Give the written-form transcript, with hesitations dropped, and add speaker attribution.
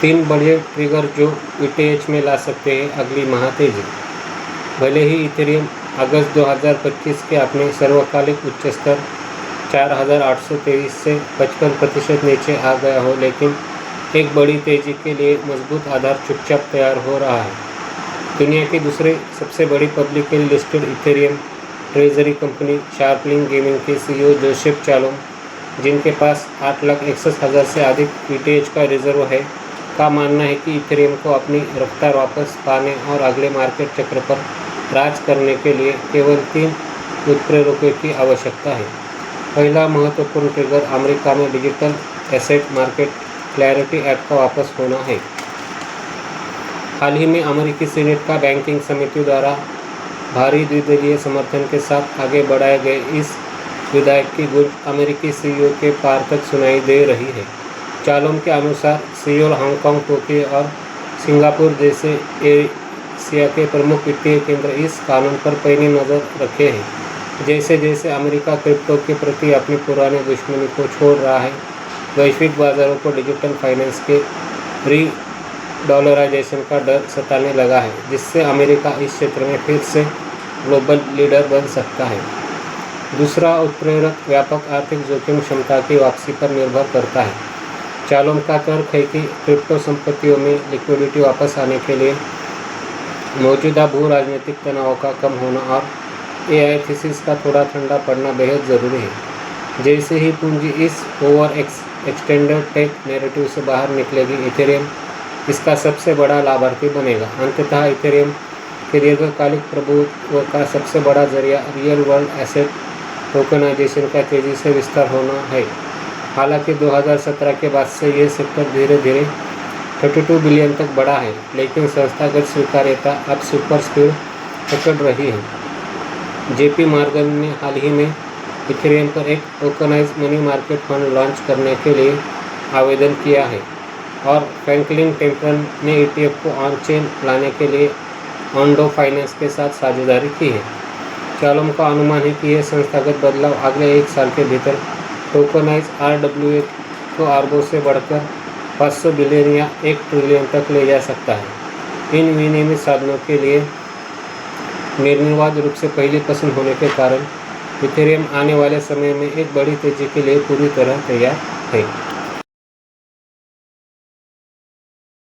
Speaker 1: तीन बड़े ट्रिगर जो ईटीएच में ला सकते हैं अगली महातेजी। भले ही इथेरियम अगस्त 2025 के अपने सर्वकालिक उच्च स्तर 4,823 से 55% नीचे आ गया हो, लेकिन एक बड़ी तेजी के लिए मजबूत आधार चुपचाप तैयार हो रहा है। दुनिया की दूसरी सबसे बड़ी publicly listed Ethereum treasury company SharpLink gaming के सीईओ जोसेफ चालोम, जिनके पास 8,61,000 से अधिक ईटीएच का रिजर्व है, का मानना है कि इथेरियम को अपनी रफ्तार वापस पाने और अगले मार्केट चक्र पर राज करने के लिए केवल 3 उत्प्रेरकों की आवश्यकता है। पहला महत्वपूर्ण ट्रिगर अमेरिका में digital asset market clarity act का वापस होना है। हाल ही में अमेरिकी सीनेट का बैंकिंग समिति द्वारा भारी द्विदलीय समर्थन के साथ आगे बढ़ाए गए इस विधेयक की गूंज अमेरिकी सीईओ के पार तक सुनाई दे रही है। चालोम के अनुसार सियोल, हांगकांग, टोक्यो और सिंगापुर जैसे एशिया के प्रमुख वित्तीय केंद्र इस कानून पर पैनी नज़र रखे हैं। जैसे जैसे अमेरिका क्रिप्टो के प्रति अपनी पुरानी दुश्मनी को छोड़ रहा है, वैश्विक बाजारों को डिजिटल फाइनेंस के री-डॉलराइजेशन का डर सताने लगा है, जिससे अमेरिका इस क्षेत्र में फिर से ग्लोबल लीडर बन सकता है। दूसरा उत्प्रेरक व्यापक आर्थिक जोखिम क्षमता की वापसी पर निर्भर करता है। चालोम का तर्क है कि क्रिप्टो संपत्तियों में लिक्विडिटी वापस आने के लिए मौजूदा भू राजनीतिक तनाव का कम होना और एआई थीसिस का थोड़ा ठंडा पड़ना बेहद ज़रूरी है। जैसे ही पूंजी इस ओवर एक्सटेंडेड टेक नैरेटिव से बाहर निकलेगी, इथेरियम इसका सबसे बड़ा लाभार्थी बनेगा। अंततः इथेरियम के दीर्घकालिक प्रभुत्व का सबसे बड़ा जरिया रियल वर्ल्ड एसेट टोकनाइजेशन का तेज़ी से विस्तार होना है। हालांकि 2017 के बाद से ये सेक्टर धीरे धीरे 32 बिलियन तक बढ़ा है, लेकिन संस्थागत स्वीकार्यता अब सुपर स्पीड पकड़ रही है। जेपी मॉर्गन ने हाल ही में इथेरियम पर एक tokenized money market fund launch करने के लिए आवेदन किया है और फ्रैंकलिन टेम्परन ने ईटीएफ को ऑन चेन लाने के लिए ऑन्डो फाइनेंस के साथ साझेदारी की है। चालोम का अनुमान है कि यह संस्थागत बदलाव अगले 1 साल के भीतर टोकनाइज आरडब्ल्यूए को अरबों से बढ़कर 500 बिलियन या 1 ट्रिलियन तक ले जा सकता है। इन विनियमित साधनों के लिए निर्विवाद रूप से पहली पसंद होने के कारण इथेरियम आने वाले समय में एक बड़ी तेजी के लिए पूरी तरह तैयार है।